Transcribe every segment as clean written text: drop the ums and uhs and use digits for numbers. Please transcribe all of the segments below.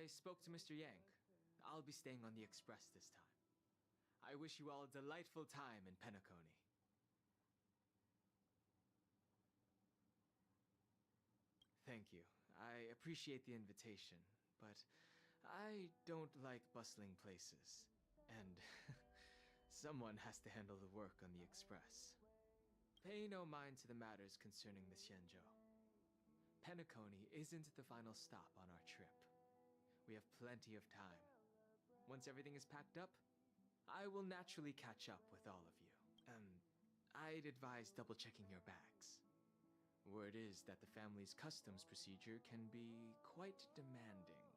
I spoke to Mr. Yang. I'll be staying on the express this time. I wish you all a delightful time in Penacony. Thank you. I appreciate the invitation, but I don't like bustling places. And someone has to handle the work on the express. Pay no mind to the matters concerning the Xianzhou. Penacony isn't the final stop on our trip. We have plenty of time. Once everything is packed up, I will naturally catch up with all of you. I'd advise double-checking your bags. Word is that the family's customs procedure can be quite demanding.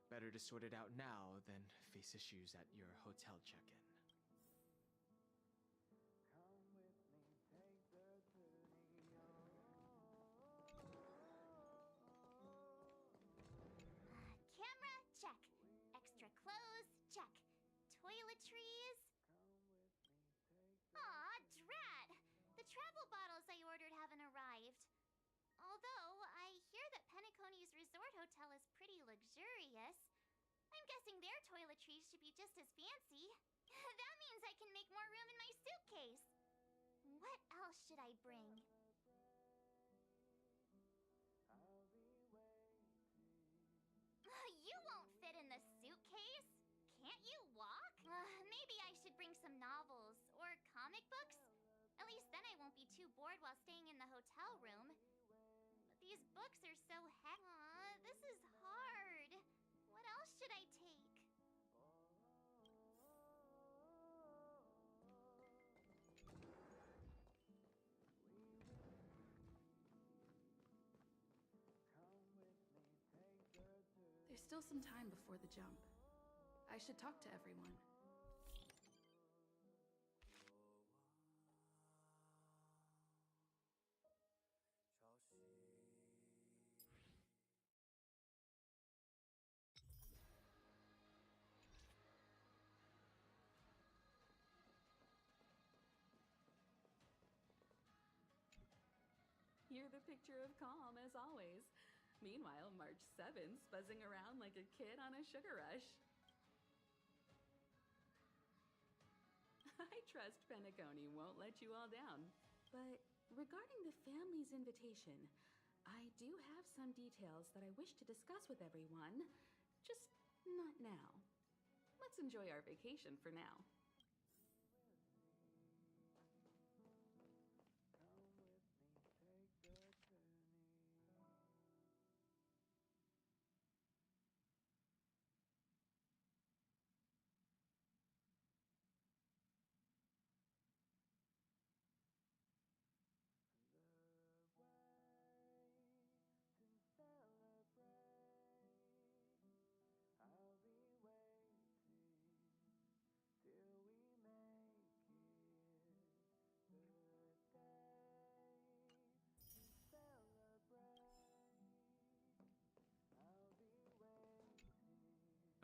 Better to sort it out now than face issues at your hotel check-in. Camera, check. Extra clothes, check. Toiletries. Aw, drat! The travel bottles I ordered haven't arrived. Although, I hear that Penacony's resort hotel is pretty luxurious. I'm guessing their toiletries should be just as fancy. That means I can make more room in my suitcase. What else should I bring? You won't fit in the suitcase. Can't you walk? Maybe I should bring some novels or comic books. At least then I won't be too bored while staying in the hotel room. But these books are so heavy. This is hard. What else should I take? There's still some time before the jump. I should talk to everyone. You're the picture of calm, as always. Meanwhile, March 7th's buzzing around like a kid on a sugar rush. I trust Penacony won't let you all down. But regarding the family's invitation, I do have some details that I wish to discuss with everyone, just not now. Let's enjoy our vacation for now.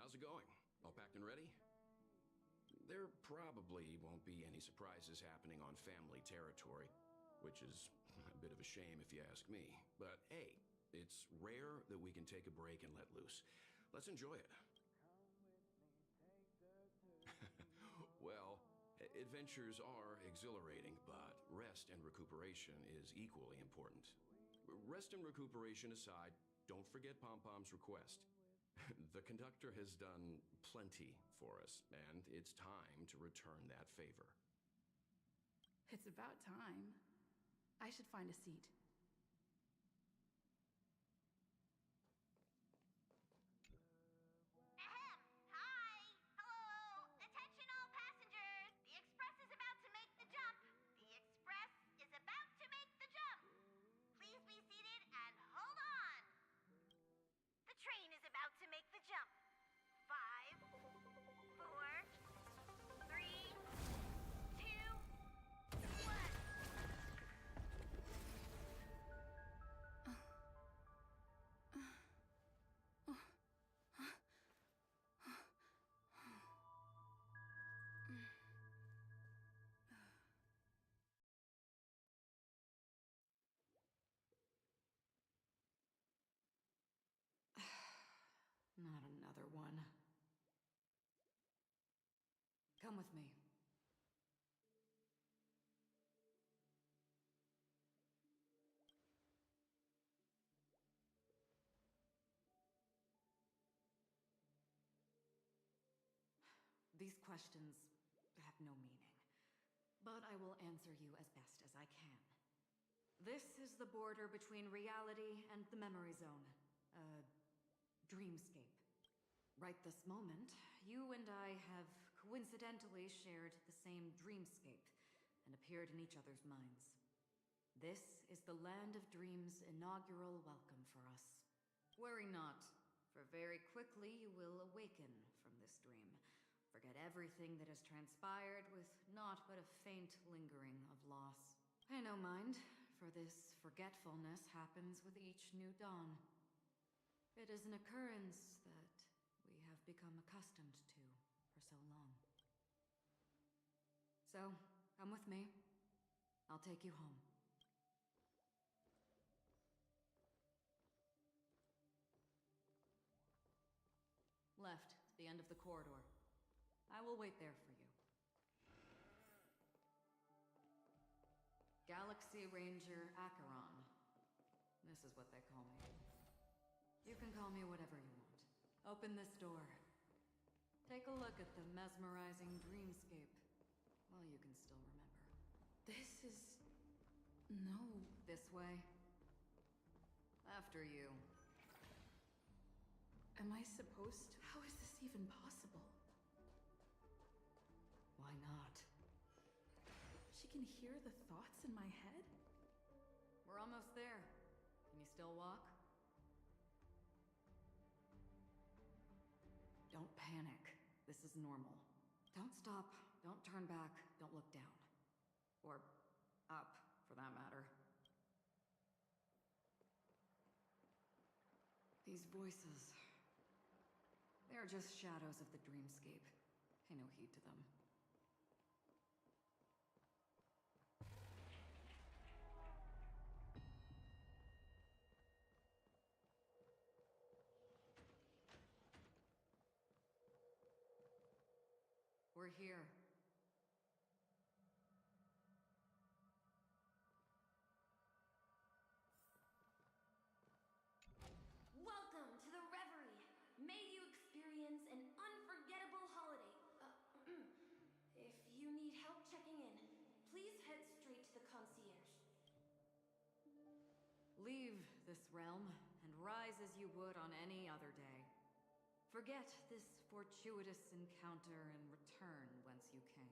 How's it going? All packed and ready? There probably won't be any surprises happening on family territory, which is a bit of a shame if you ask me. But hey, it's rare that we can take a break and let loose. Let's enjoy it. Well, adventures are exhilarating, but rest and recuperation is equally important. Rest and recuperation aside, don't forget Pom-Pom's request. The conductor has done plenty for us, and it's time to return that favor. It's about time. I should find a seat. Ahem! Hi! Hello! Attention all passengers! The express is about to make the jump! The express is about to make the jump! Please be seated and hold on! The train is about to make the jump. 5, 4, 3, 2, 1. Another one. Come with me. These questions have no meaning, but I will answer you as best as I can. This is the border between reality and the memory zone, a dreamscape. Right this moment, you and I have coincidentally shared the same dreamscape and appeared in each other's minds. This is the Land of Dreams' inaugural welcome for us. Worry not, for very quickly you will awaken from this dream. Forget everything that has transpired with naught but a faint lingering of loss. Pay no mind, for this forgetfulness happens with each new dawn. It is an occurrence that we have become accustomed to for so long. So, come with me. I'll take you home. Left, the end of the corridor. I will wait there for you. Galaxy Ranger Acheron. This is what they call me. You can call me whatever you want. Open this door. Take a look at the mesmerizing dreamscape. Well, you can still remember. This is... no. This way. After you. Am I supposed to? How is this even possible? Why not? She can hear the thoughts in my head? We're almost there. Can you still walk? Don't panic. This is normal. Don't stop. Don't turn back. Don't look down. Or up, for that matter. These voices... they are just shadows of the dreamscape. Pay no heed to them. We're here. Welcome to the Reverie. May you experience an unforgettable holiday. If you need help checking in, please head straight to the concierge. Leave this realm and rise as you would on any other day. Forget this fortuitous encounter and return whence you came.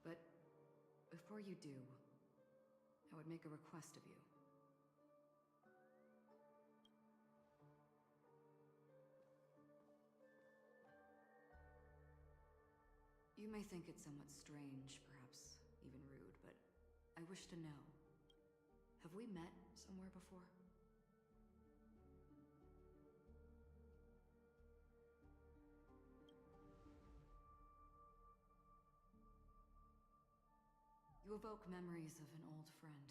But before you do, I would make a request of you. You may think it somewhat strange, perhaps even rude, but I wish to know. Have we met somewhere before? You evoke memories of an old friend.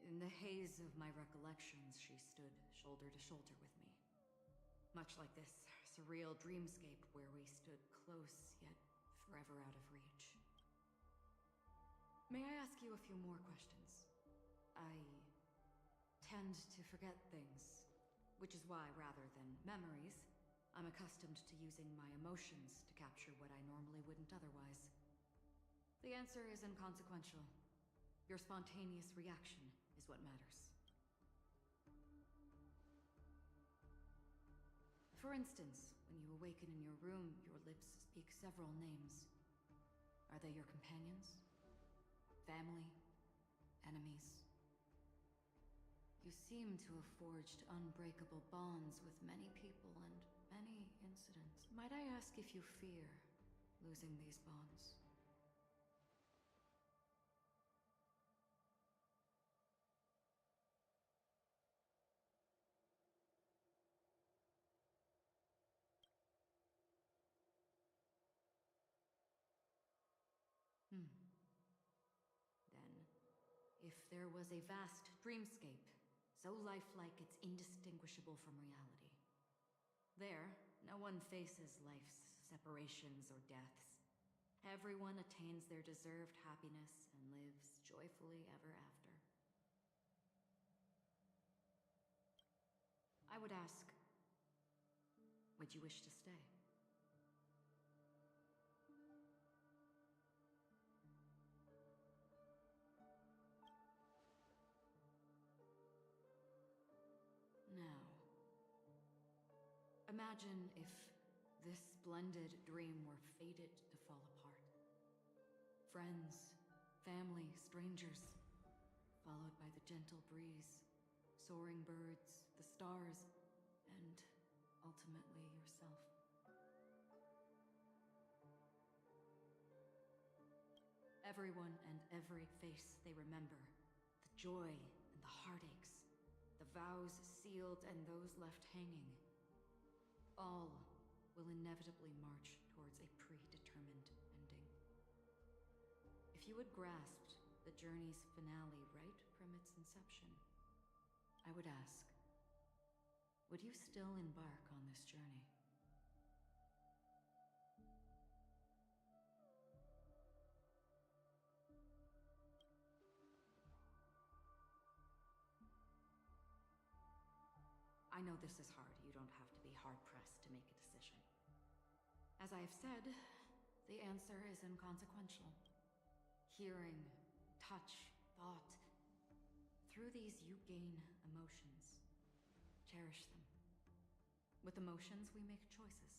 In the haze of my recollections, she stood shoulder to shoulder with me. Much like this surreal dreamscape where we stood close, yet forever out of reach. May I ask you a few more questions? I tend to forget things, which is why, rather than memories, I'm accustomed to using my emotions to capture what I normally wouldn't otherwise. The answer is inconsequential. Your spontaneous reaction is what matters. For instance, when you awaken in your room, your lips speak several names. Are they your companions? Family? Enemies? You seem to have forged unbreakable bonds with many people and many incidents. Might I ask if you fear losing these bonds? if there was a vast dreamscape, so lifelike it's indistinguishable from reality. There, no one faces life's separations or deaths. Everyone attains their deserved happiness and lives joyfully ever after. I would ask, would you wish to stay? Now, imagine if this splendid dream were fated to fall apart. Friends, family, strangers, followed by the gentle breeze, soaring birds, the stars, and ultimately yourself. Everyone and every face they remember, the joy and the heartaches, the vows sealed and those left hanging, all will inevitably march towards a predetermined ending. If you had grasped the journey's finale right from its inception, I would ask, would you still embark on this journey? I know this is hard. You don't have to be hard-pressed to make a decision. As I have said, the answer is inconsequential. Hearing, touch, thought. Through these you gain emotions. Cherish them. With emotions, we make choices.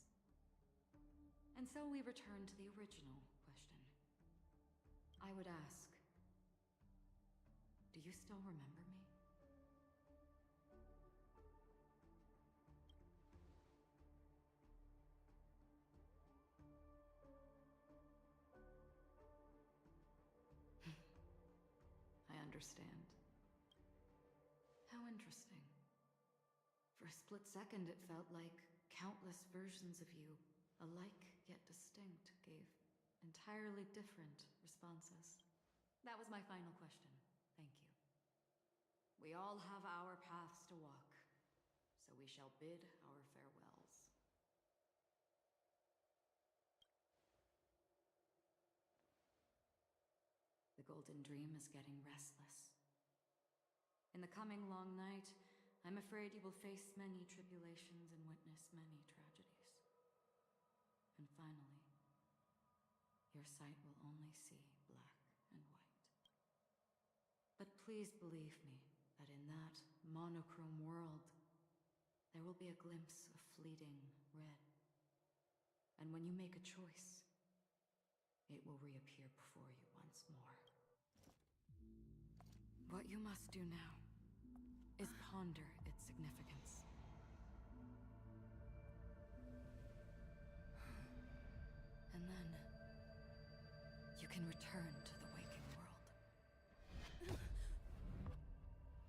And so we return to the original question. I would ask, do you still remember me? I understand. How interesting. For a split second, it felt like countless versions of you, alike yet distinct, gave entirely different responses. That was my final question. Thank you. We all have our paths to walk, so we shall bid our farewells. The Golden Dream is getting restless. In the coming long night, I'm afraid you will face many tribulations and witness many tragedies. And finally, your sight will only see black and white. But please believe me that in that monochrome world, there will be a glimpse of fleeting red. And when you make a choice, it will reappear before you once more. What you must do now is ponder its significance. And then, you can return to the waking world.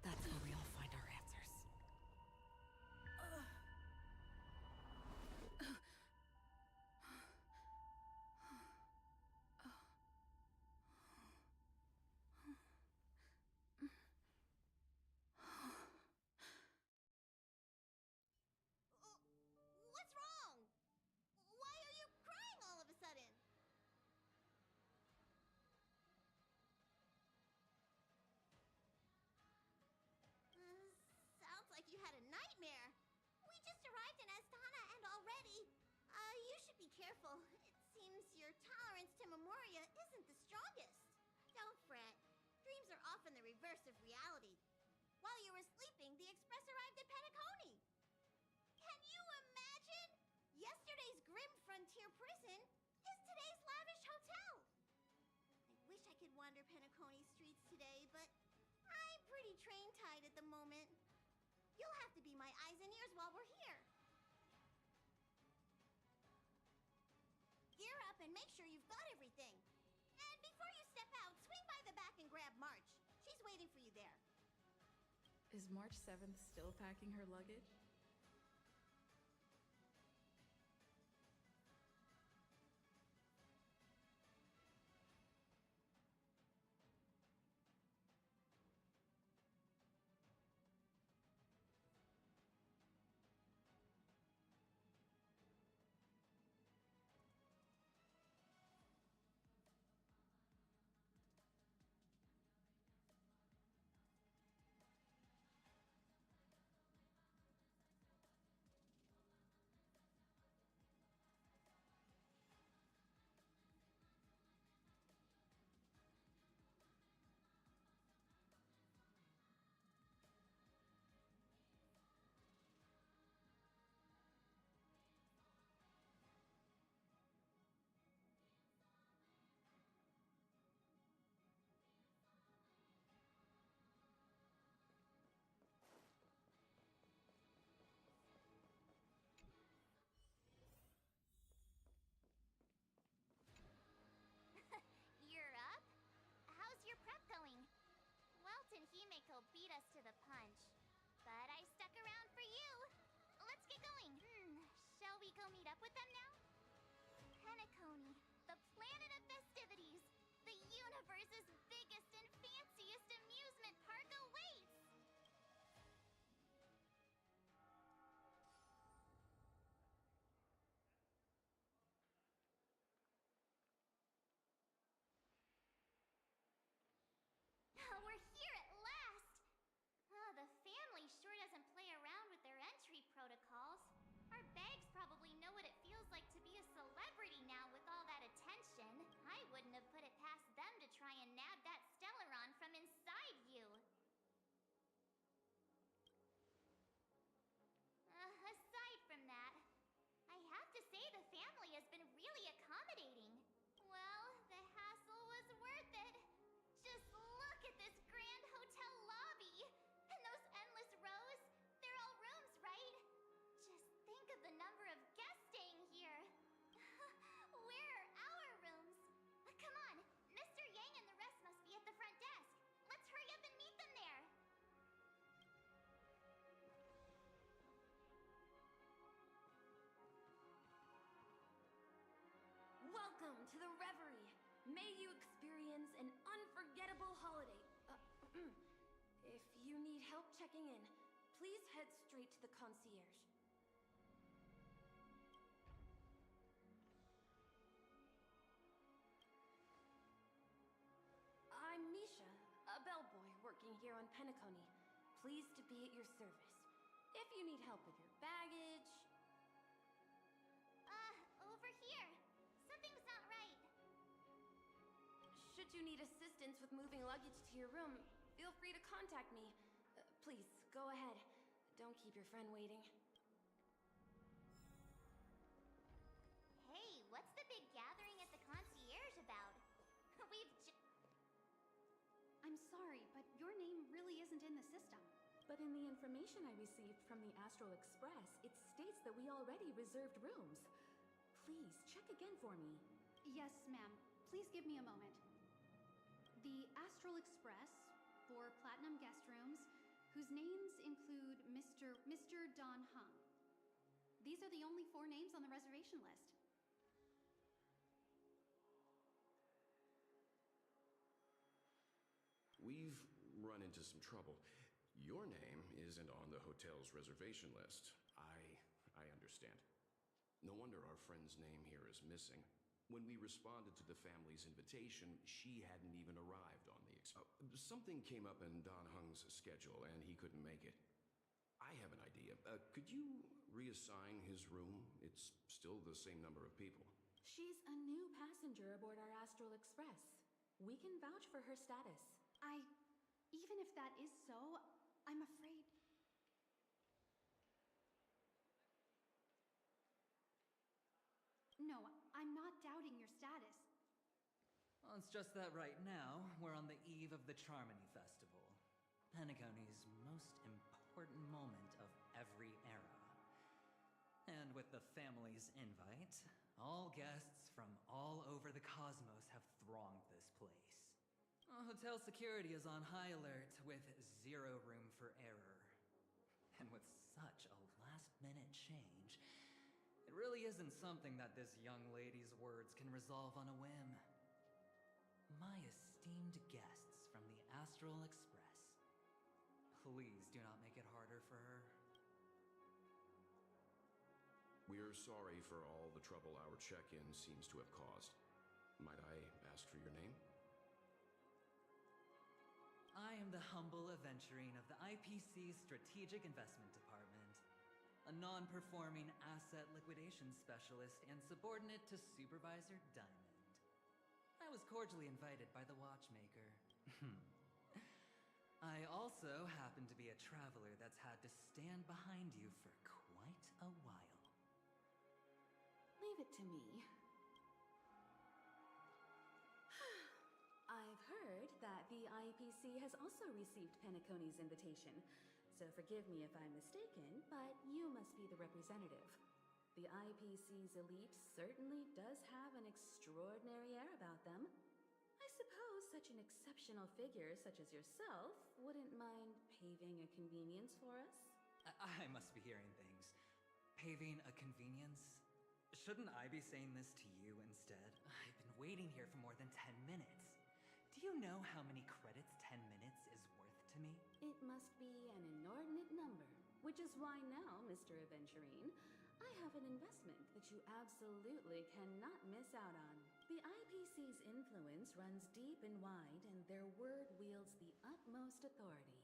That's where we all find our answers. What's wrong? Why are you crying all of a sudden? Sounds like you had a nightmare. We just arrived in Astana and already... you should be careful. It seems your tolerance to Memoria isn't the strongest. Don't fret. Dreams are often the reverse of reality. While you were sleeping, the express arrived at Penacony. Can you imagine? Yesterday's grim frontier prison is today's lavish hotel. I wish I could wander Penacony streets today, but I'm pretty train-tied at the moment. You'll have to be my eyes and ears while we're here. Gear up and make sure you've got everything. And before you step out, swing by the back and grab March. She's waiting for you there. Is March 7th still packing her luggage? he'll beat us to the punch. But I stuck around for you. Let's get going. Shall we go meet up with them now? Penacony, the planet of festivities. The universe's biggest and fanciest amusement park awaits! We're here at last! Oh, the family sure doesn't play around with their entry protocols. Our bags probably know what it feels like to be a celebrity now with all that attention. I wouldn't have put it past them to try and nab that Stellaron from inside you. Aside from that, I have to say the family has been really accommodating. Well, the hassle was worth it. Just look at this grand hotel lobby! And those endless rows, they're all rooms, right? Just think of the number of guests staying here. Where are our rooms? Come on, Mr. Yang and the rest must be at the front desk. Let's hurry up and meet them there. Welcome to the Reverie. May you experience an unforgettable holiday. If you need help checking in, please head straight to the concierge. I'm Misha, a bellboy working here on Penacony. Pleased to be at your service. If you need help with your baggage... Over here. Something's not right. Should you need assistance with moving luggage to your room, feel free to contact me. Please, go ahead. Don't keep your friend waiting. Hey, what's the big gathering at the concierge about? I'm sorry, but your name really isn't in the system. But in the information I received from the Astral Express, it states that we already reserved rooms. Please, check again for me. Yes, ma'am. Please give me a moment. The Astral Express for Platinum Guest Rooms, whose names include Mr. Don Hung. These are the only 4 names on the reservation list. We've run into some trouble. Your name isn't on the hotel's reservation list. I understand. No wonder our friend's name here is missing. When we responded to the family's invitation, she hadn't even arrived on the something came up in Don Hung's schedule, and he couldn't make it. I have an idea. Could you reassign his room? It's still the same number of people. She's a new passenger aboard our Astral Express. We can vouch for her status. Even if that is so, I'm afraid... No, I'm not doubting your status. Well, it's just that right now, we're on the eve of the Charmony Festival, Penacony's most important moment of every era. And with the family's invite, all guests from all over the cosmos have thronged this place. Hotel security is on high alert with 0 room for error. And with such a last-minute change, it really isn't something that this young lady's words can resolve on a whim. My esteemed guests from the Astral Express, please do not make it harder for her. We're sorry for all the trouble our check-in seems to have caused. Might I ask for your name? I am the humble aventurine of the IPC Strategic Investment Department, a non-performing asset liquidation specialist and subordinate to Supervisor Diamond. I was cordially invited by the watchmaker. I also happen to be a traveler that's had to stand behind you for quite a while. Leave it to me. I've heard that the IPC has also received Penacony's invitation, so forgive me if I'm mistaken, but you must be the representative. The IPC's elite certainly does have an extraordinary air about them. I suppose such an exceptional figure such as yourself wouldn't mind paving a convenience for us? I must be hearing things. Paving a convenience? Shouldn't I be saying this to you instead? I've been waiting here for more than 10 minutes. Do you know how many credits 10 minutes is worth to me? It must be an inordinate number, which is why now, Mr. Aventurine, I have an investment that you absolutely cannot miss out on. The IPC's influence runs deep and wide, and their word wields the utmost authority.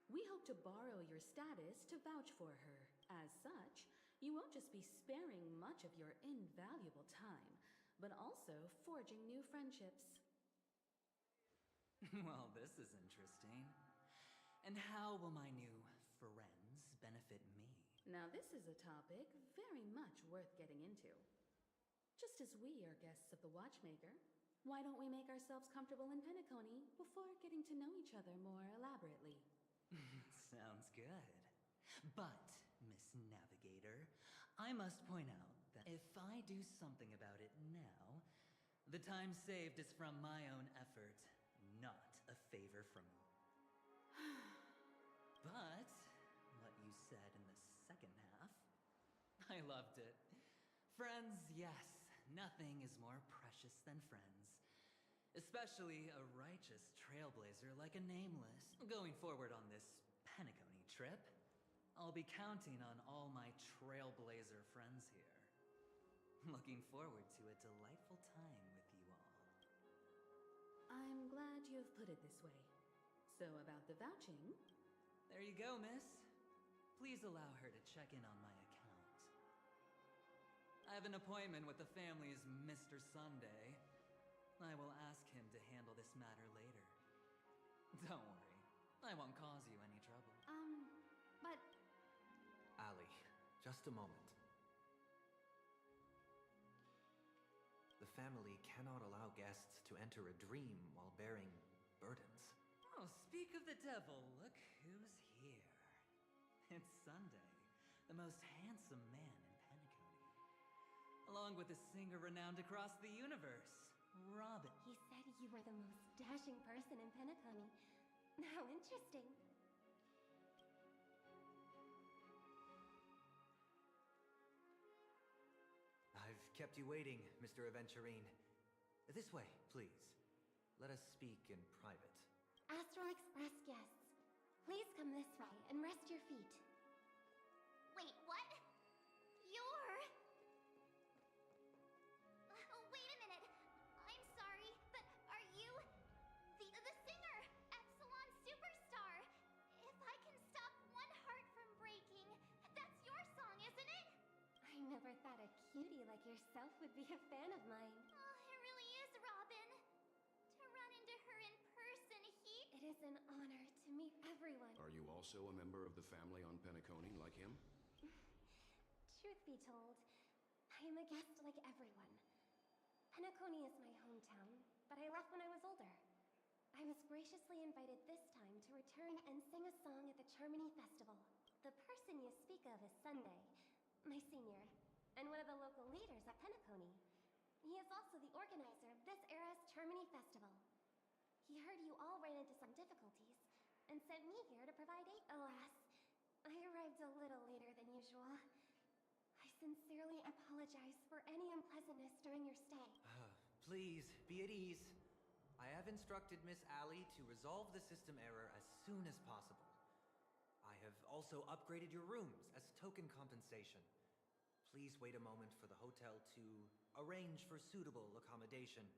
We hope to borrow your status to vouch for her. As such, you won't just be sparing much of your invaluable time, but also forging new friendships. Well, this is interesting. And how will my new friends benefit me? Now, this is a topic very much worth getting into. Just as we are guests of the Watchmaker, why don't we make ourselves comfortable in Penacony before getting to know each other more elaborately? Sounds good. But, Miss Navigator, I must point out that if I do something about it now, the time saved is from my own effort, not a favor from you. But, what you said in the second half, I loved it. Friends, yes, nothing is more precious than friends. Especially a righteous trailblazer like a Nameless. Going forward on this Penacony trip, I'll be counting on all my trailblazer friends here. Looking forward to a delightful time with you all. I'm glad you have put it this way. So about the vouching... There you go, miss. Please allow her to check in on my account. I have an appointment with the family's Mr. Sunday. I will ask him to handle this matter later. Don't worry, I won't cause you any trouble. But Ali, just a moment. The family cannot allow guests to enter a dream while bearing burdens. Oh, speak of the devil, look who's here. It's Sunday, the most handsome man in Penacony. Along with a singer renowned across the universe, Robin. He said you were the most dashing person in Penacony. How interesting. I've kept you waiting, Mr. Aventurine. This way, please. Let us speak in private. Astral Express guests, please come this way and rest your feet. Wait, what? You're... wait a minute. I'm sorry, but are you... the singer, Epsilon Superstar? If I can stop one heart from breaking, that's your song, isn't it? I never thought a cutie like yourself would be a fan of mine. Oh, it really is, Robin. To run into her in person, It is an honor to meet everyone. Are you also a member of the family on Penacony like him? Truth be told, I am a guest like everyone. Penacony is my hometown, but I left when I was older. I was graciously invited this time to return and sing a song at the Charmony Festival. The person you speak of is Sunday, my senior, and one of the local leaders at Penacony. He is also the organizer of this era's Charmony Festival. He heard you all ran into some difficulties, and sent me here to provide aid. Alas, I arrived a little later than usual. I sincerely apologize for any unpleasantness during your stay. Please, be at ease. I have instructed Miss Ali to resolve the system error as soon as possible. I have also upgraded your rooms as token compensation. Please wait a moment for the hotel to arrange for suitable accommodation.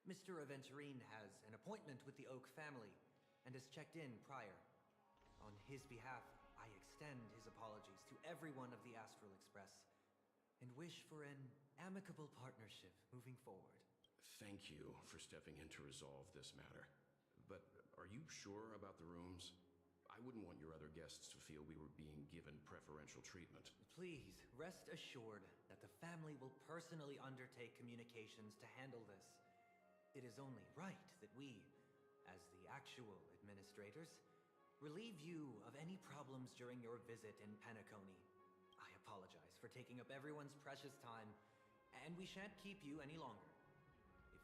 Mr. Aventurine has an appointment with the Oak family and has checked in prior. On his behalf, I extend his apologies to everyone of the Astral Express and wish for an amicable partnership moving forward. Thank you for stepping in to resolve this matter. But are you sure about the rooms? I wouldn't want your other guests to feel we were being given preferential treatment. Please, rest assured that the family will personally undertake communications to handle this. It is only right that we, as the actual administrators, relieve you of any problems during your visit in Penacony. I apologize for taking up everyone's precious time, and we shan't keep you any longer.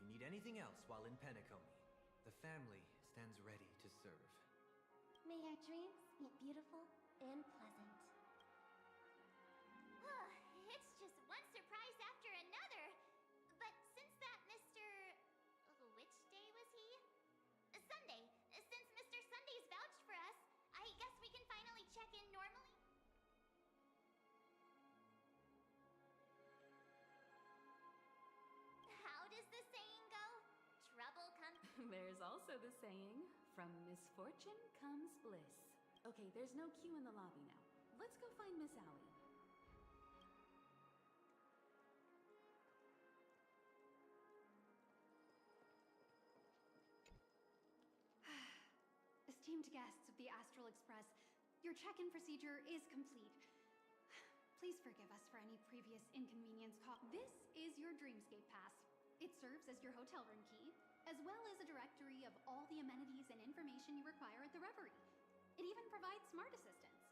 If you need anything else while in Penacony, the family stands ready to serve. May our dreams be beautiful and pleasant. It's just one surprise after another. But since that Mr. Which day was he? Sunday. Since Mr. Sunday's vouched for us, I guess we can finally check in normally? How does the saying go? Trouble comes... There's also the saying, from misfortune comes bliss. Okay, there's no queue in the lobby now. Let's go find Miss Allie. Esteemed guests of the Astral Express, your check-in procedure is complete. Please forgive us for any previous inconvenience caused. This is your Dreamscape Pass. It serves as your hotel room key, as well as a directory of all the amenities and information you require at the Reverie. It even provides smart assistants.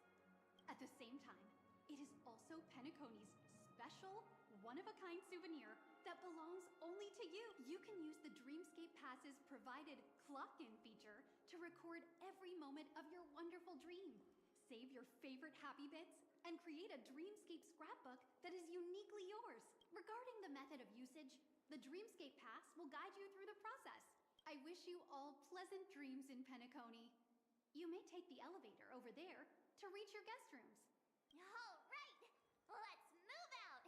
At the same time, it is also Penacony's special, one-of-a-kind souvenir that belongs only to you. You can use the Dreamscape Pass's provided clock-in feature to record every moment of your wonderful dream. Save your favorite happy bits and create a Dreamscape scrapbook that is uniquely yours. Regarding the method of usage, the Dreamscape Pass will guide you through the process. I wish you all pleasant dreams in Penacony. You may take the elevator over there to reach your guest rooms. All right, let's move out.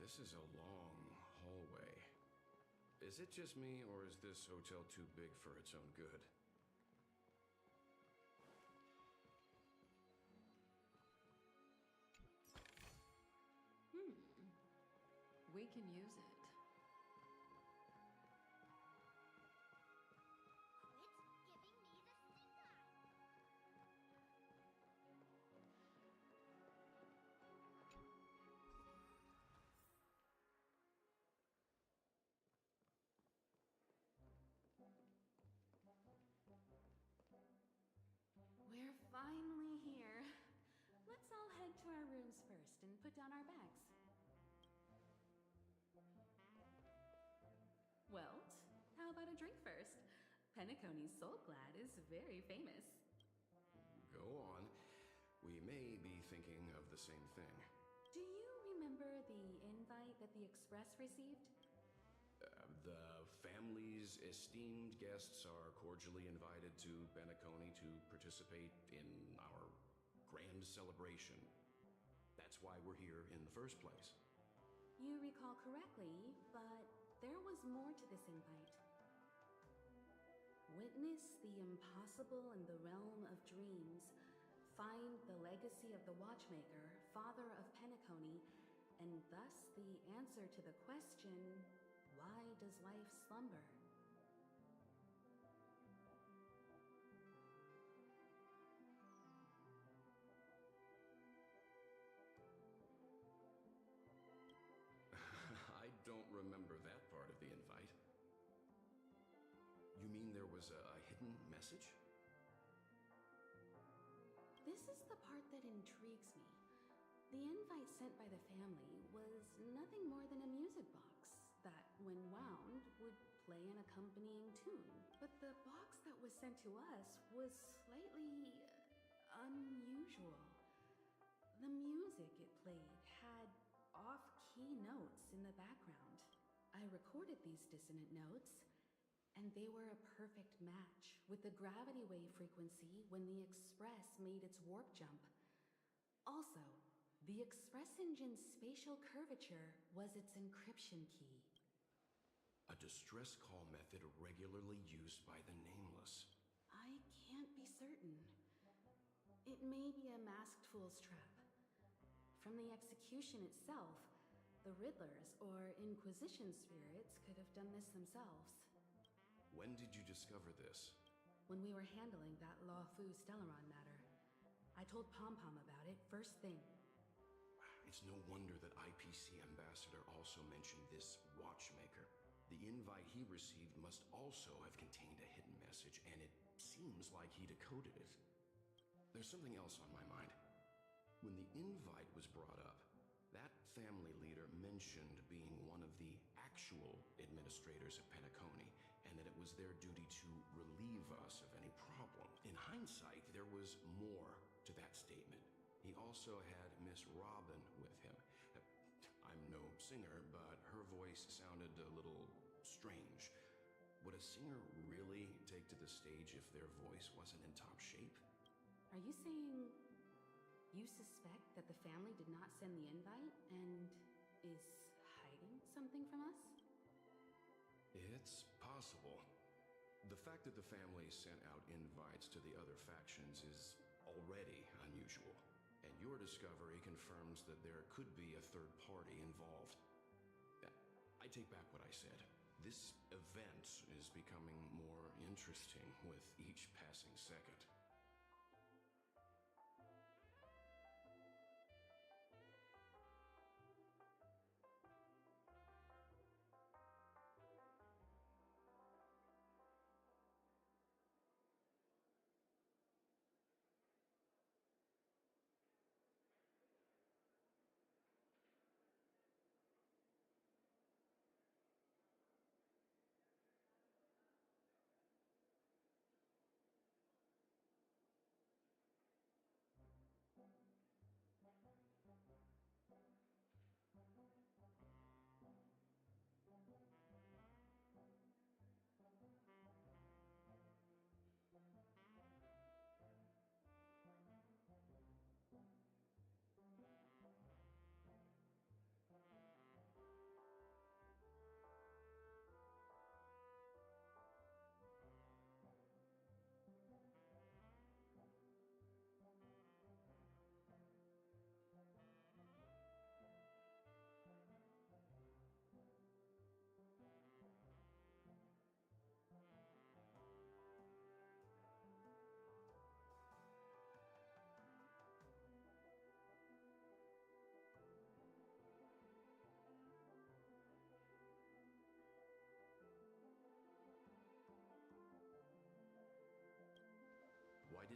This is a long hallway. Is it just me, or is this hotel too big for its own good? We can use it. Quit giving me the stink eye! We're finally here. Let's all head to our rooms first and put down our bags. Well, how about a drink first? Penacony's Soul Glad is very famous. Go on. We may be thinking of the same thing. Do you remember the invite that the Express received? The family's esteemed guests are cordially invited to Penacony to participate in our grand celebration. That's why we're here in the first place. You recall correctly, but there was more to this invite. Witness the impossible in the realm of dreams. Find the legacy of the Watchmaker, father of Penacony, and thus the answer to the question, why does life slumber? I don't remember that part of the invite. You mean there was a hidden message? This is the part that intrigues me. The invite sent by the family was nothing more than a music box that, when wound, would play an accompanying tune. But the box that was sent to us was slightly unusual. The music it played had off-key notes in the background. I recorded these dissonant notes, and they were a perfect match with the gravity wave frequency when the Express made its warp jump. Also, the Express engine's spatial curvature was its encryption key. A distress call method regularly used by the Nameless. I can't be certain. It may be a masked fool's trap. From the execution itself, the Riddlers or Inquisition spirits could have done this themselves. When did you discover this? When we were handling that Law Fu Stellaron matter. I told Pom-Pom about it first thing. It's no wonder that IPC Ambassador also mentioned this Watchmaker. The invite he received must also have contained a hidden message, and it seems like he decoded it. There's something else on my mind. When the invite was brought up, that family leader mentioned being one of the actual administrators of Penacony, and that it was their duty to relieve us of any problem. In hindsight, there was more to that statement. He also had Miss Robin with him. I'm no singer, but her voice sounded a little strange. Would a singer really take to the stage if their voice wasn't in top shape? Are you saying you suspect that the family did not send the invite and is hiding something from us? It's possible. The fact that the family sent out invites to the other factions is already unusual. And your discovery confirms that there could be a third party involved. I take back what I said. This event is becoming more interesting with each passing second.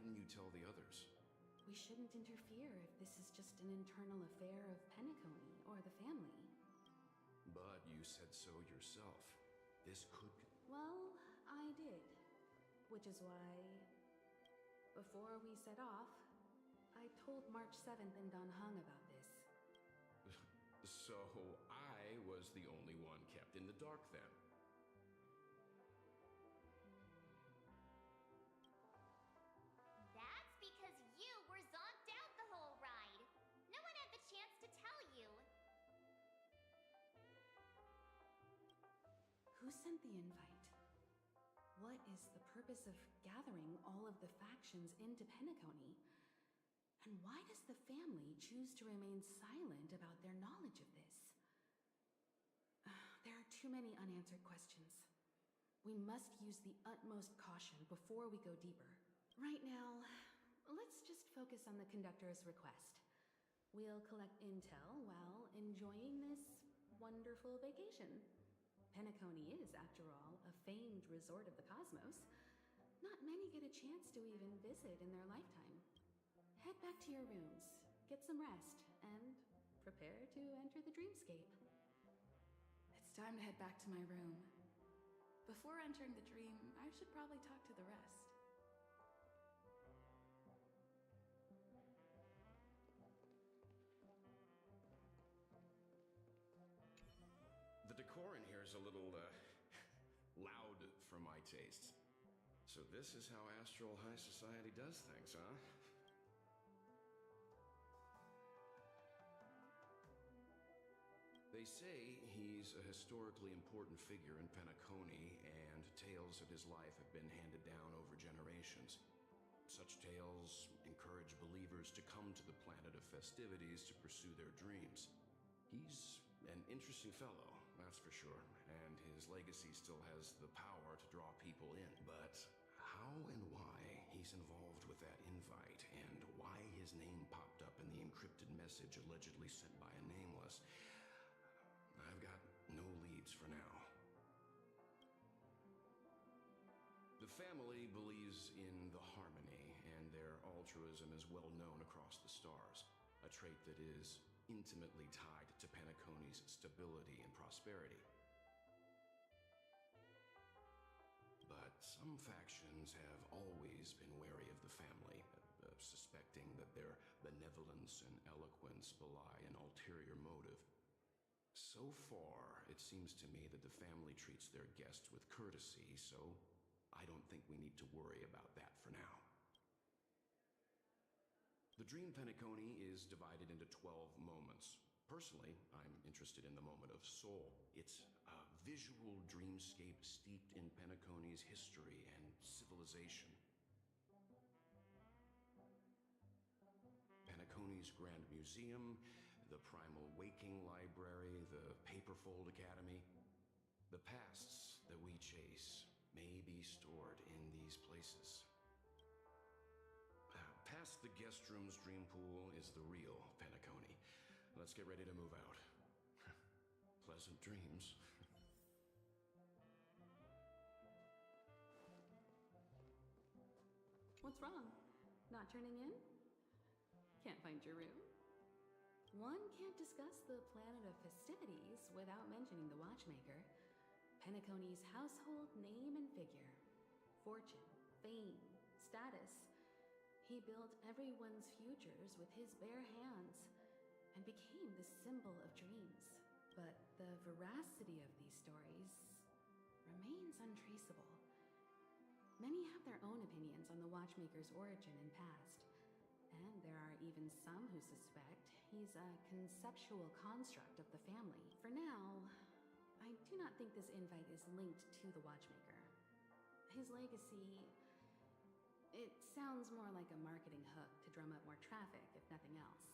didn't you tell the others? We shouldn't interfere if this is just an internal affair of Penacony or the family. But you said so yourself. This could... Well, I did. Which is why, before we set off, I told March 7th and Don Hung about this. So I was the only one kept in the dark then. That's because you were zonked out the whole ride. No one had the chance to tell you. Who sent the invite? What is the purpose of gathering all of the factions into Penacony? And why does the family choose to remain silent about their knowledge of this? There are too many unanswered questions. We must use the utmost caution before we go deeper. Right now, let's just focus on the conductor's request. We'll collect intel while enjoying this wonderful vacation. Penacony is, after all, a famed resort of the cosmos. Not many get a chance to even visit in their lifetime. Head back to your rooms, get some rest, and prepare to enter the dreamscape. It's time to head back to my room. Before entering the dream, I should probably talk to the rest. The decor in here is a little, loud for my tastes. So this is how Astral High Society does things, huh? They say he's a historically important figure in Penacony, and tales of his life have been handed down over generations. Such tales encourage believers to come to the planet of festivities to pursue their dreams. He's an interesting fellow, that's for sure, and his legacy still has the power to draw people in. But how and why he's involved with that invite, and why his name popped up in the encrypted message allegedly sent by a nameless, I've got no leads for now. The family believes in the harmony, and their altruism is well known across the stars, a trait that is intimately tied to Penacony's stability and prosperity. But some factions have always been wary of the family, suspecting that their benevolence and eloquence belie an ulterior motive. So far, it seems to me that the family treats their guests with courtesy, so I don't think we need to worry about that for now. The Dream Penacony is divided into 12 moments. Personally, I'm interested in the moment of Soul. It's a visual dreamscape steeped in Penacony's history and civilization. Penacony's Grand Museum, the Primal Waking Library, the Paperfold Academy. The pasts that we chase may be stored in these places. Past the guest room's dream pool is the real Penacony. Let's get ready to move out. Pleasant dreams. What's wrong? Not turning in? Can't find your room? One can't discuss the planet of festivities without mentioning the Watchmaker. Penacony's household name and figure. Fortune, fame, status. He built everyone's futures with his bare hands and became the symbol of dreams. But the veracity of these stories remains untraceable. Many have their own opinions on the Watchmaker's origin and past, and there are even some who suspect he's a conceptual construct of the family. For now, I do not think this invite is linked to the Watchmaker. His legacy... it sounds more like a marketing hook to drum up more traffic, if nothing else.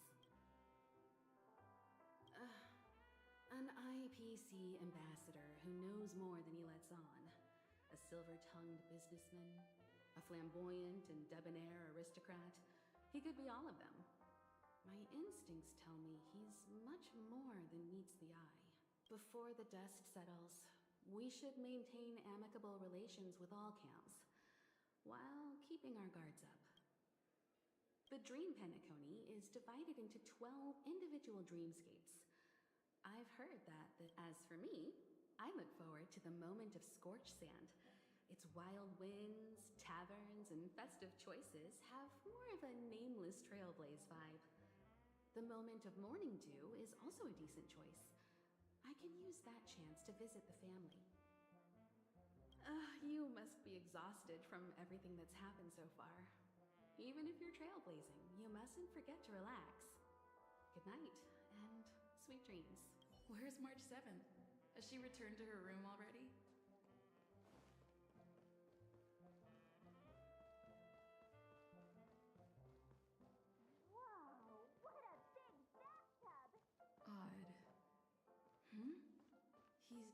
An IPC ambassador who knows more than he lets on. A silver-tongued businessman. A flamboyant and debonair aristocrat. He could be all of them. My instincts tell me he's much more than meets the eye. Before the dust settles, we should maintain amicable relations with all camps, while keeping our guards up. The Dream Penacony is divided into 12 individual dreamscapes. I've heard that as for me, I look forward to the moment of scorched sand. Its wild winds, taverns, and festive choices have more of a nameless trailblaze vibe. The moment of morning dew is also a decent choice. I can use that chance to visit the family. You must be exhausted from everything that's happened so far. Even if you're trailblazing, you mustn't forget to relax. Good night, and sweet dreams. Where's March 7th? Has she returned to her room already? Whoa, what a big bathtub! Odd. Hmm? He's...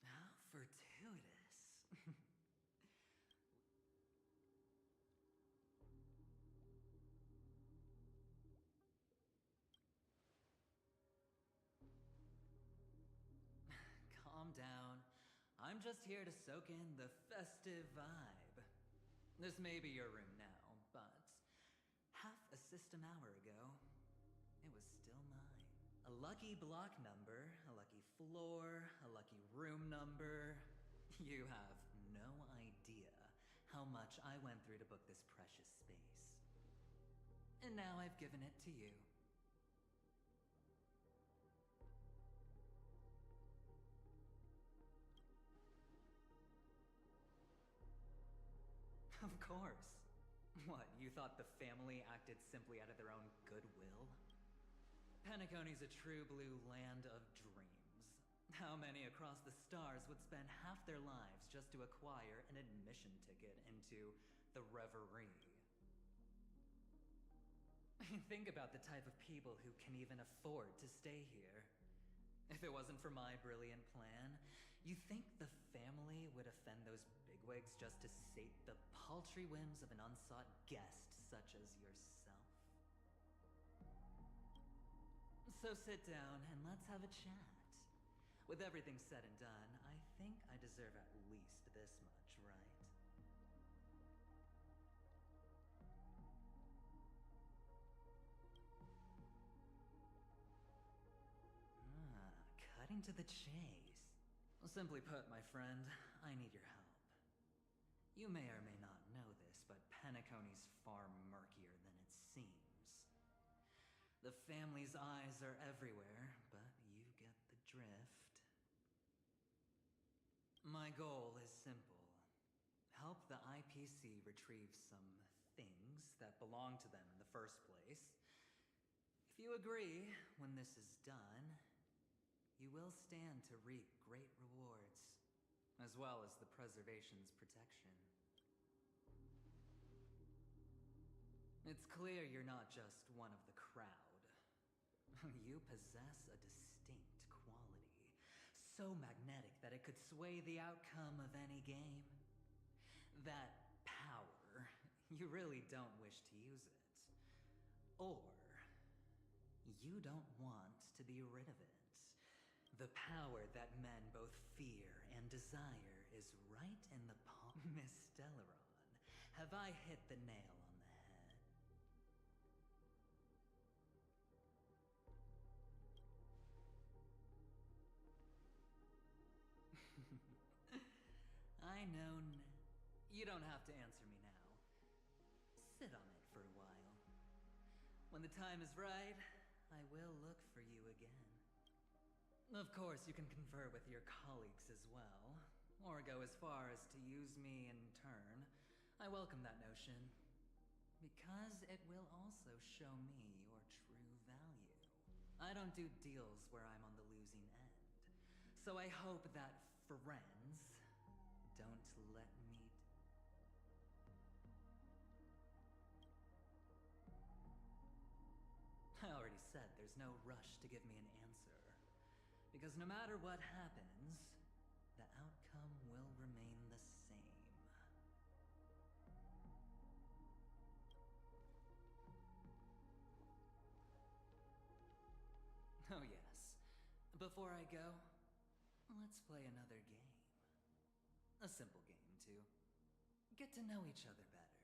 How fortuitous. Calm down. I'm just here to soak in the festive vibe. This may be your room now, but half a system hour ago, it was still mine. A lucky block number, a lucky floor, a lucky room number. You have no idea how much I went through to book this precious space. And now I've given it to you. Of course. What, you thought the family acted simply out of their own goodwill? Penacony's a true blue land of dreams. How many across the stars would spend half their lives just to acquire an admission ticket into the Reverie? Think about the type of people who can even afford to stay here. If it wasn't for my brilliant plan, you think the family would offend those bigwigs just to sate the paltry whims of an unsought guest such as yourself? So sit down and let's have a chat. With everything said and done, I think I deserve at least this much, right? Cutting to the chase. Simply put, my friend, I need your help. You may or may not know this, but Penacony's far murkier than it seems. The family's eyes are everywhere, but you get the drift. My goal is simple. Help the IPC retrieve some things that belong to them in the first place. If you agree, when this is done, you will stand to reap great rewards, as well as the preservation's protection. It's clear you're not just one of the crowd. You possess a distinct quality, so magnetic that it could sway the outcome of any game. That power, you really don't wish to use it. Or, you don't want to be rid of it. The power that men both fear and desire is right in the palm. Miss Stellaron, have I hit the nail on the head? I know you don't have to answer me now. Sit on it for a while. When the time is right, I will look for you again. Of course, you can confer with your colleagues as well, or go as far as to use me in turn. I welcome that notion, because it will also show me your true value. I don't do deals where I'm on the losing end, so I hope that friends don't let me... I already said there's no rush to give me an answer. Because no matter what happens, the outcome will remain the same. Oh yes. Before I go, let's play another game. A simple game to get to know each other better.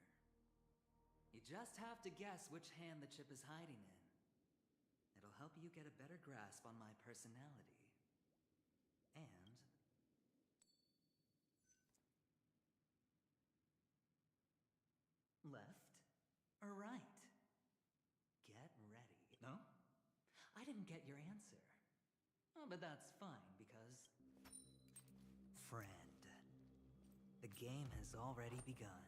You just have to guess which hand the chip is hiding in. It'll help you get a better grasp on my personality. And... left or right? Get ready. No? I didn't get your answer. Oh, but that's fine, because... Friend, the game has already begun.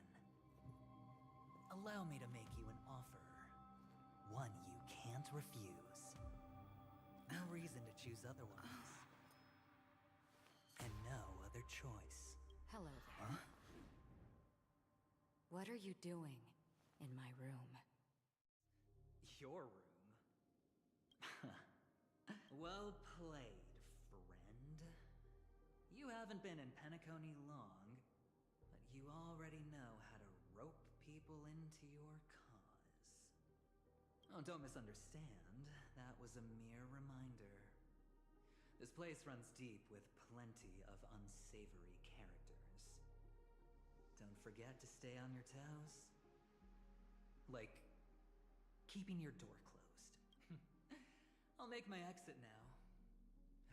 Allow me to make you an offer. One you can't refuse. No reason to choose otherwise. And no other choice. Hello there. Huh? What are you doing in my room? Your room? Well played, friend. You haven't been in Penacony long, but you already know how to rope people into your cause. Oh, don't misunderstand. That was a mere reminder. This place runs deep with plenty of unsavory characters. Don't forget to stay on your toes. Like, keeping your door closed. I'll make my exit now.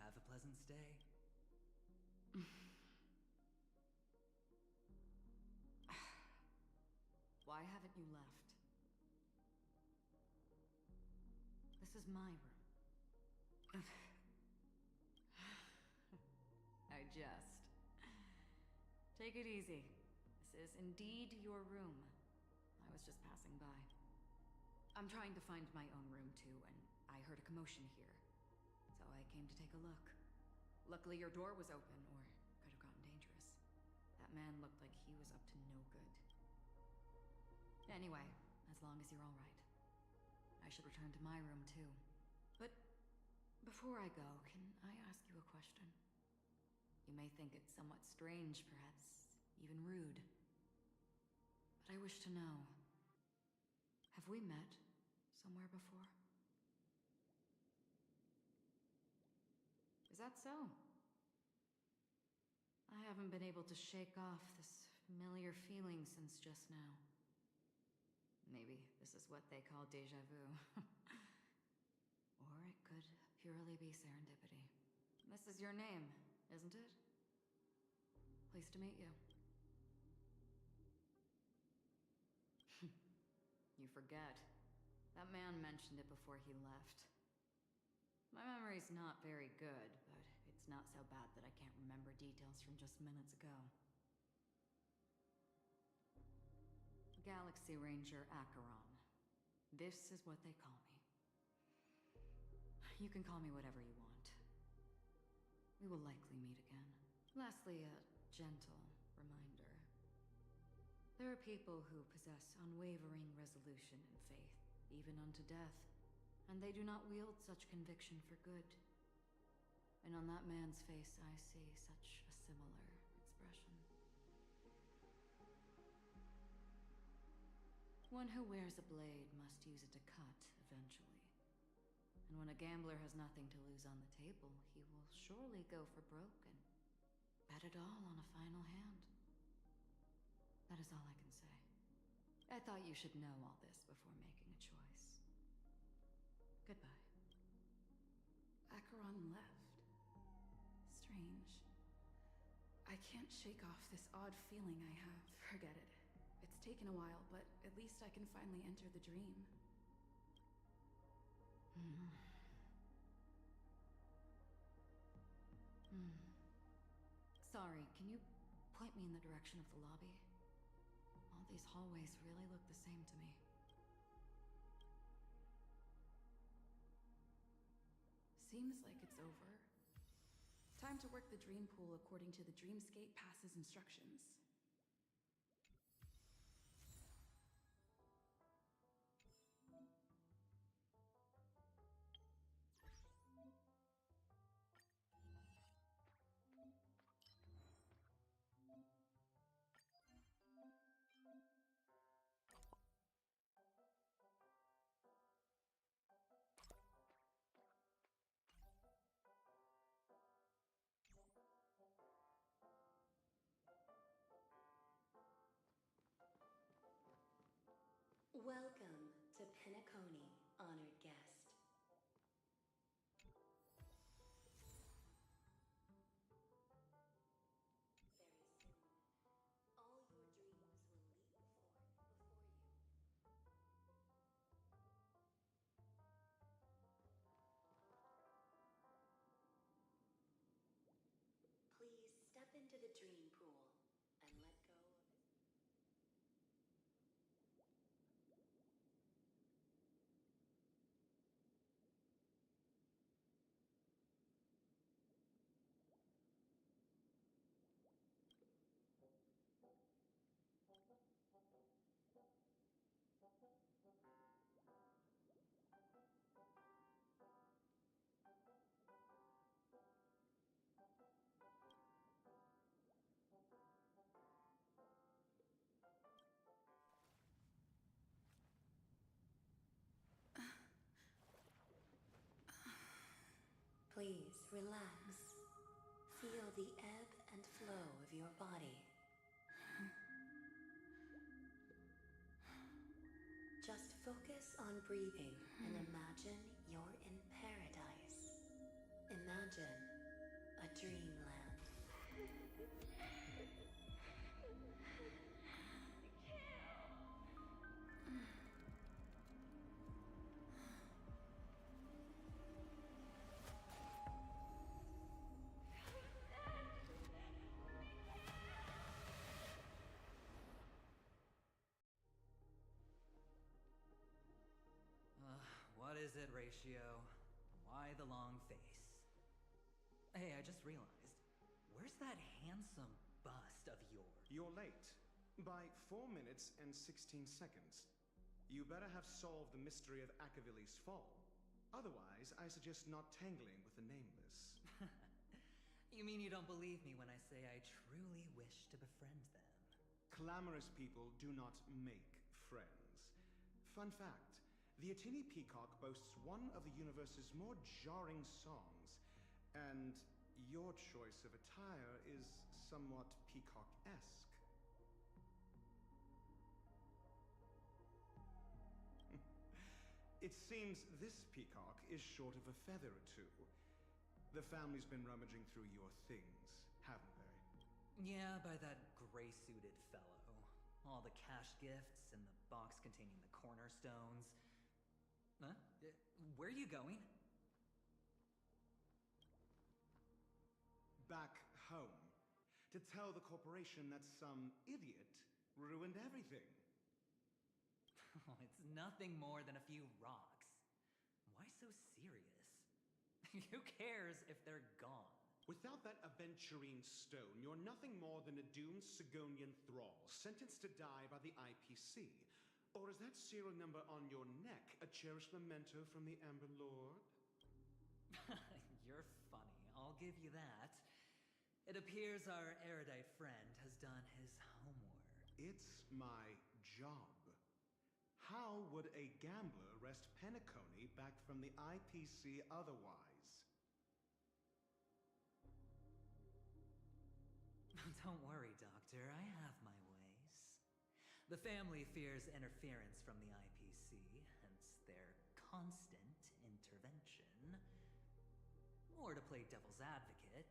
Have a pleasant stay. Why haven't you left? This is my room. I jest. Take it easy. This is indeed your room. I was just passing by. I'm trying to find my own room too, and I heard a commotion here. So I came to take a look. Luckily your door was open, or could have gotten dangerous. That man looked like he was up to no good. Anyway, as long as you're alright. I should return to my room too. But before I go, can I ask you a question? You may think it's somewhat strange, perhaps even rude. But I wish to know, have we met somewhere before? Is that so? I haven't been able to shake off this familiar feeling since just now. Maybe this is what they call déjà vu. Or it could purely be serendipity. This is your name, isn't it? Pleased to meet you. You forget. That man mentioned it before he left. My memory's not very good, but it's not so bad that I can't remember details from just minutes ago. Galaxy Ranger Acheron. This is what they call me. You can call me whatever you want. We will likely meet again. Lastly, a gentle reminder. There are people who possess unwavering resolution and faith, even unto death, and they do not wield such conviction for good. And on that man's face I see such a similar expression. One who wears a blade must use it to cut, eventually. And when a gambler has nothing to lose on the table, he will surely go for broke and bet it all on a final hand. That is all I can say. I thought you should know all this before making a choice. Goodbye. Acheron left. Strange. I can't shake off this odd feeling I have. Forget it. It's taken a while, but at least I can finally enter the dream. Sorry, can you point me in the direction of the lobby? All these hallways really look the same to me. Seems like it's over. Time to work the dream pool according to the Dreamscape Pass's instructions. Welcome to Penacony, honored guest. Very soon, all your dreams will leap forth before you. Please step into the dream pool and let go of it. Please relax. Feel the ebb and flow of your body. Just focus on breathing and imagine you're in paradise. Imagine a dreamland. What is it, Ratio? Why the long face? Hey, I just realized. Where's that handsome bust of yours? You're late. By 4 minutes and 16 seconds. You better have solved the mystery of Akavili's fall. Otherwise, I suggest not tangling with the nameless. You mean you don't believe me when I say I truly wish to befriend them? Clamorous people do not make friends. Fun fact, the Atini Peacock boasts one of the universe's more jarring songs, and your choice of attire is somewhat peacock-esque. It seems this peacock is short of a feather or two. The family's been rummaging through your things, haven't they? Yeah, by that gray-suited fellow. All the cash gifts and the box containing the cornerstones. Huh? Where are you going? Back home. To tell the corporation that some idiot ruined everything. Oh, it's nothing more than a few rocks. Why so serious? Who cares if they're gone? Without that aventurine stone, you're nothing more than a doomed Sigonian thrall, sentenced to die by the IPC. Or is that serial number on your neck a cherished memento from the Amber Lord? You're funny, I'll give you that. It appears our erudite friend has done his homework. It's my job. How would a gambler wrest Penacony back from the IPC otherwise? Don't worry, Doctor, I have my ways. The family fears interference from the IPC, hence their constant intervention. Or to play devil's advocate,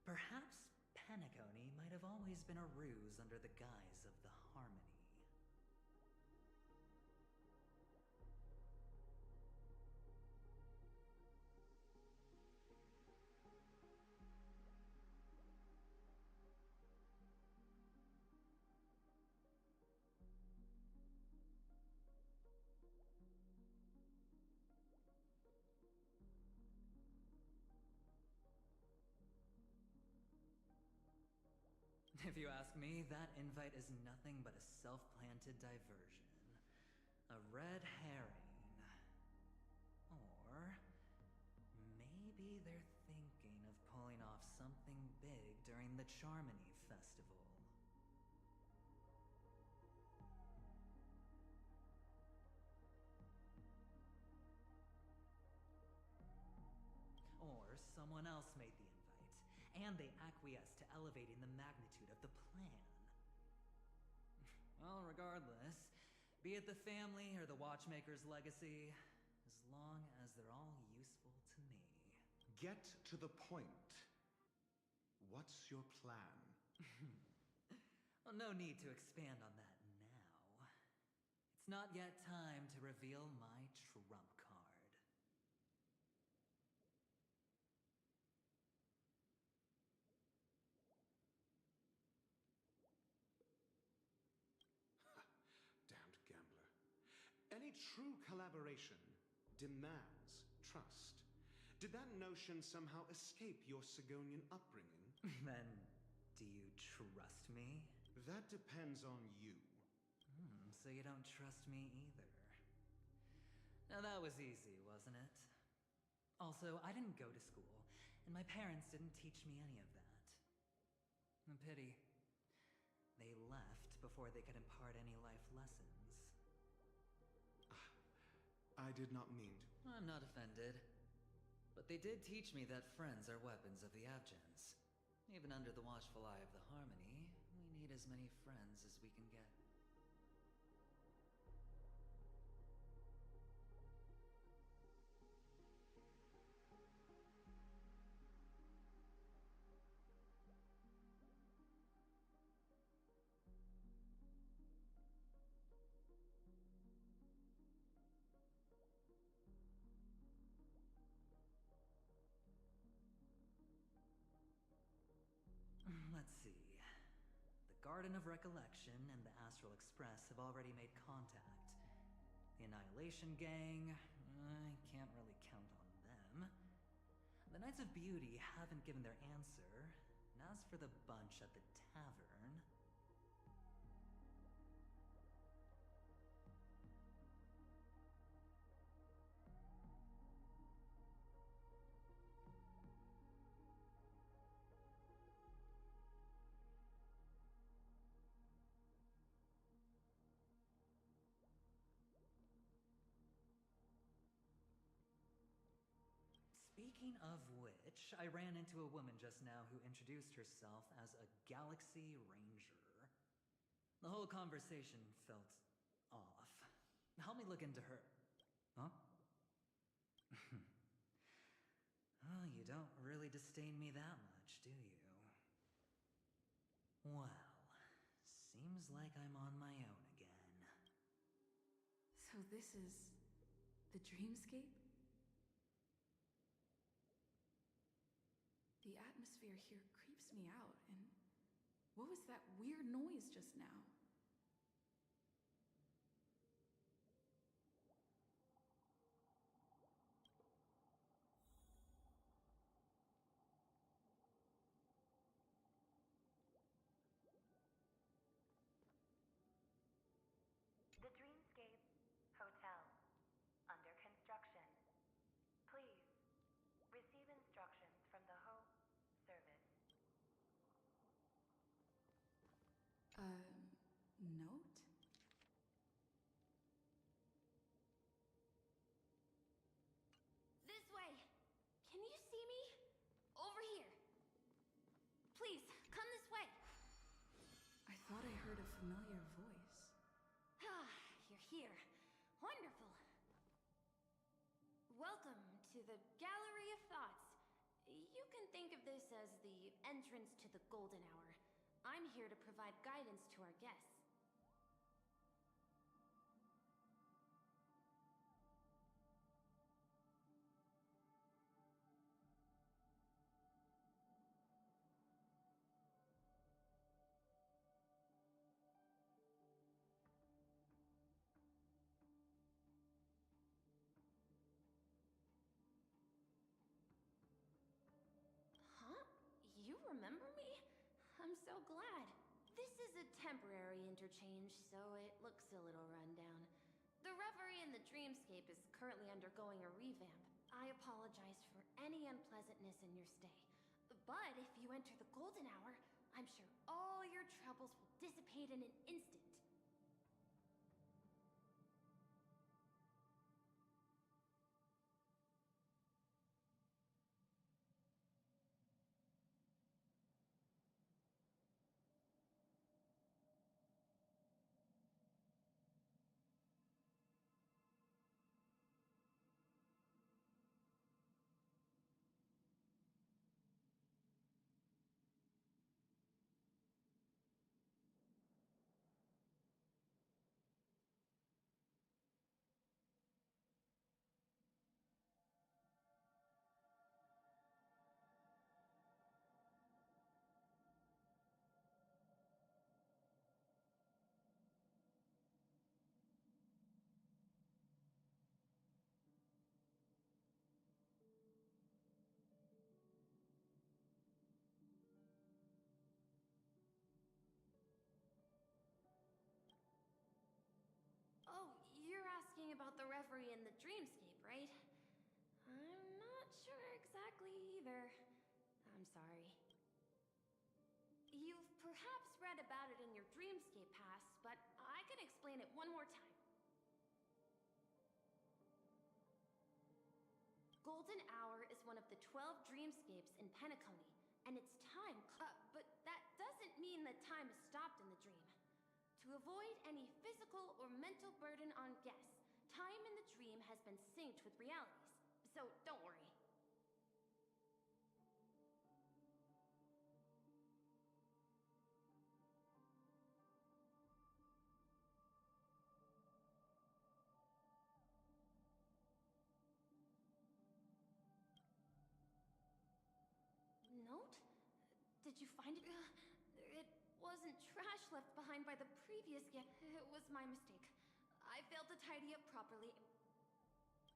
perhaps Penacony might have always been a ruse under the guise of the Harmony. If you ask me, that invite is nothing but a self-planted diversion. A red herring. Or maybe they're thinking of pulling off something big during the Charmony Festival. Or someone else made the invite, and they acquiesced to elevating the magnitude of the plan. Well, regardless, Be it the family or the watchmaker's legacy, as long as they're all useful to me. Get to the point. What's your plan? Well, no need to expand on that now. It's not yet time to reveal my trump card. Damned gambler. Any true collaboration demands trust. Did that notion somehow escape your Sigonian upbringing? Then, do you trust me? That depends on you. So you don't trust me either. Now that was easy, wasn't it? Also, I didn't go to school, and my parents didn't teach me any of that. A pity. They left before they could impart any life lessons. I did not mean to. I'm not offended. But they did teach me that friends are weapons of the Abgens. Even under the watchful eye of the Harmony, we need as many friends as we can get. Let's see. The Garden of Recollection and the Astral Express have already made contact. The Annihilation Gang, I can't really count on them. The Knights of Beauty haven't given their answer. And as for the bunch at the tavern... Speaking of which, I ran into a woman just now who introduced herself as a Galaxy Ranger. The whole conversation felt off. Help me look into her. Huh? Oh, you don't really disdain me that much, do you? Well, seems like I'm on my own again. So this is the dreamscape? The atmosphere here creeps me out, and what was that weird noise just now? The Dreamscape Hotel. Under construction. Please receive instructions from the Hope Service. Note? This way! Can you see me? Over here! Please, come this way! I thought I heard a familiar voice. Ah, you're here. Wonderful. Welcome to the Gallery of Thoughts. You can think of this as the entrance to the Golden Hour. I'm here to provide guidance to our guests. Huh? You remember me? I'm so glad. This is a temporary interchange, so it looks a little rundown. The Reverie in the Dreamscape is currently undergoing a revamp. I apologize for any unpleasantness in your stay. But if you enter the Golden Hour, I'm sure all your troubles will dissipate in an instant. about the reverie in the dreamscape, right? I'm not sure exactly either. I'm sorry. You've perhaps read about it in your dreamscape past, but I can explain it one more time. Golden Hour is one of the 12 dreamscapes in Penacony, and it's time. But that doesn't mean that time is stopped in the dream. To avoid any physical or mental burden on guests, time in the dream has been synced with realities. So don't worry. Note? Did you find it? It wasn't trash left behind by the previous guest. It was my mistake. I failed to tidy up properly.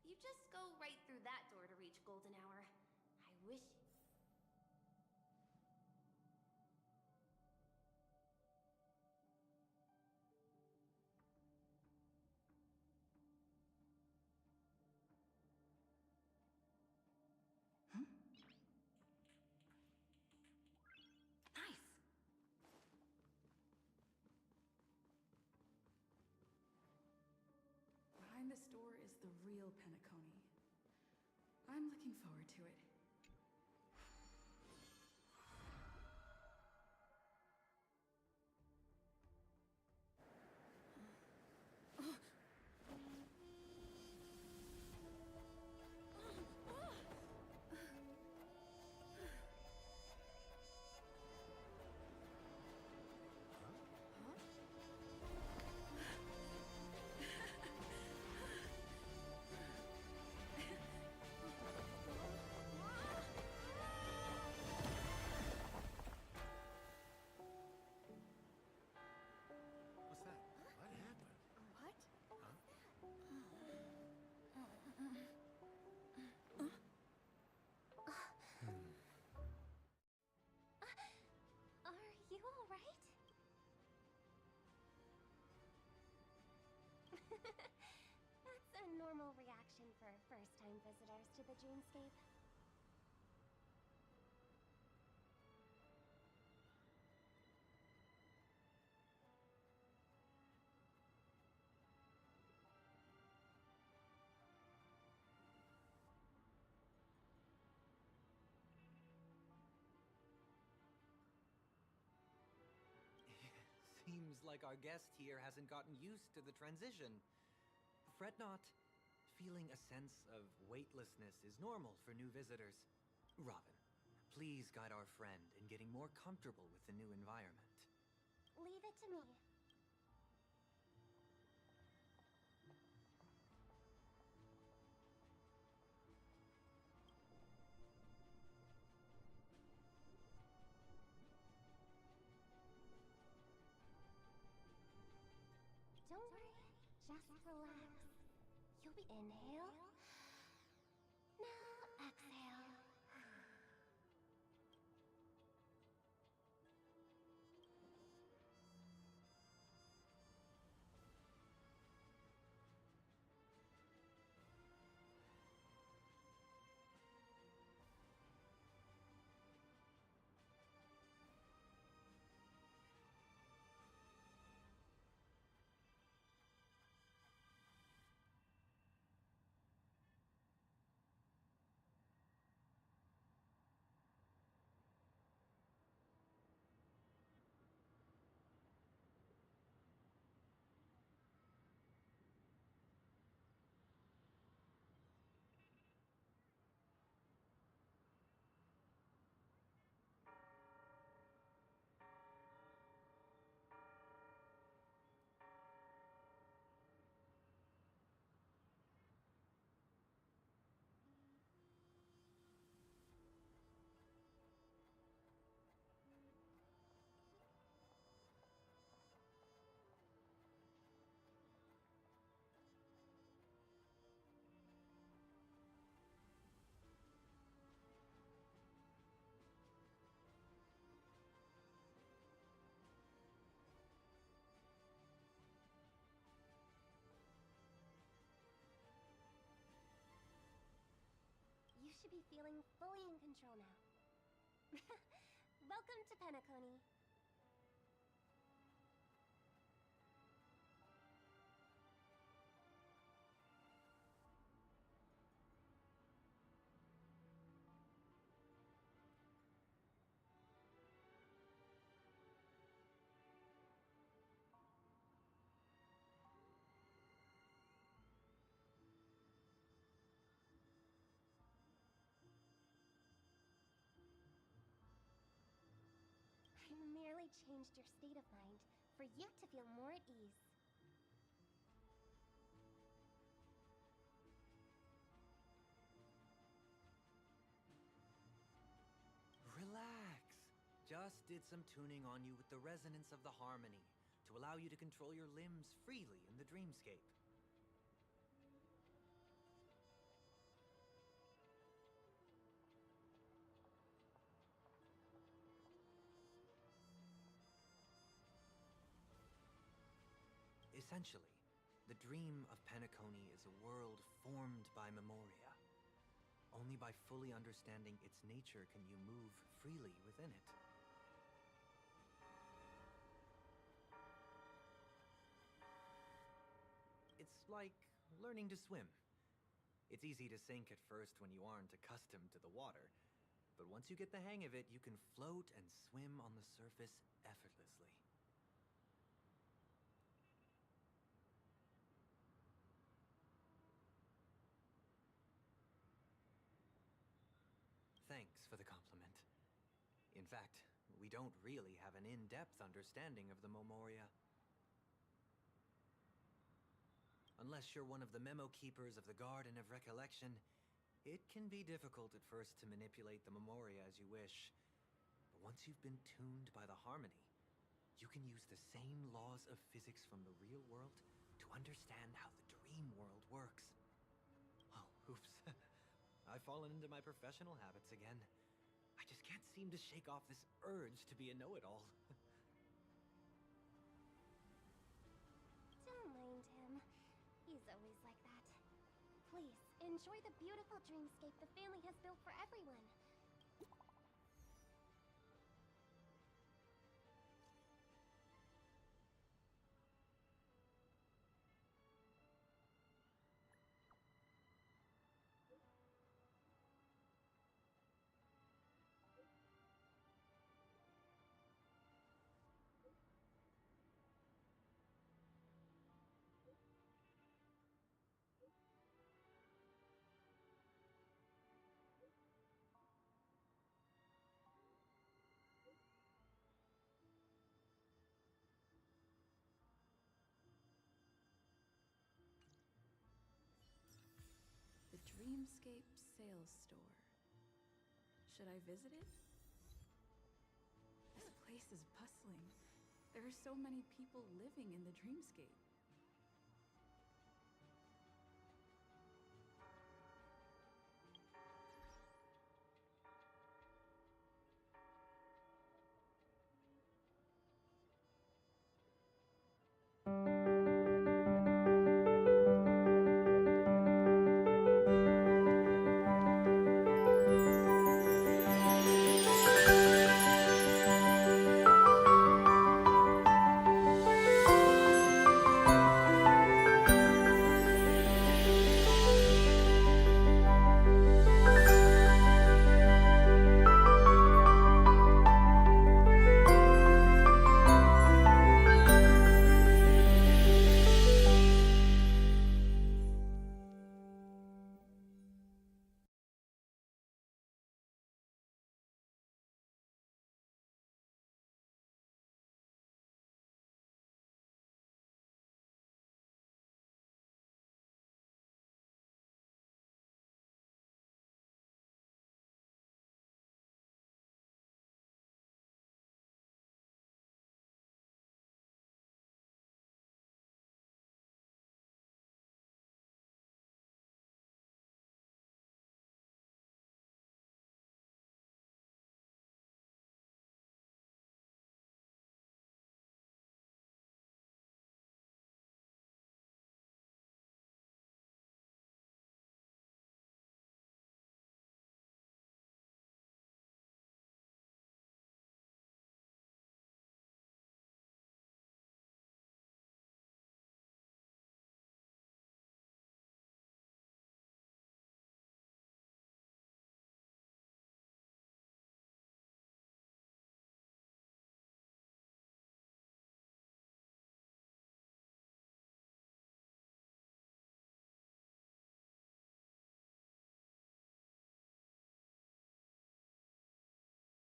You just go right through that door to reach Golden Hour. I wish... Nice! Behind this door is the real Penacony. I'm looking forward to it. What's that? What happened? What? Are you all right? That's a normal reaction for first-time visitors to the dreamscape. Seems like our guest here hasn't gotten used to the transition. Fret not. Feeling a sense of weightlessness is normal for new visitors. Robin, please guide our friend in getting more comfortable with the new environment. Leave it to me. Don't worry, just relax. You'll be inhale. Now exhale. to be feeling fully in control now. Welcome to Penacony. I merely changed your state of mind for you to feel more at ease. Relax. Just did some tuning on you with the resonance of the harmony to allow you to control your limbs freely in the dreamscape. Essentially, the dream of Penacony is a world formed by memoria. Only by fully understanding its nature can you move freely within it. It's like learning to swim. It's easy to sink at first when you aren't accustomed to the water, but once you get the hang of it, you can float and swim on the surface effortlessly. Thanks for the compliment. In fact, we don't really have an in-depth understanding of the Memoria. Unless you're one of the memo keepers of the Garden of Recollection, it can be difficult at first to manipulate the Memoria as you wish. But once you've been tuned by the harmony, you can use the same laws of physics from the real world to understand how the dream world works. Oh, oops. I've fallen into my professional habits again. I just can't seem to shake off this urge to be a know-it-all. Don't mind him. He's always like that. Please, enjoy the beautiful dreamscape the family has built for everyone. The Dreamscape Sales Store. Should I visit it? This place is bustling. There are so many people living in the Dreamscape.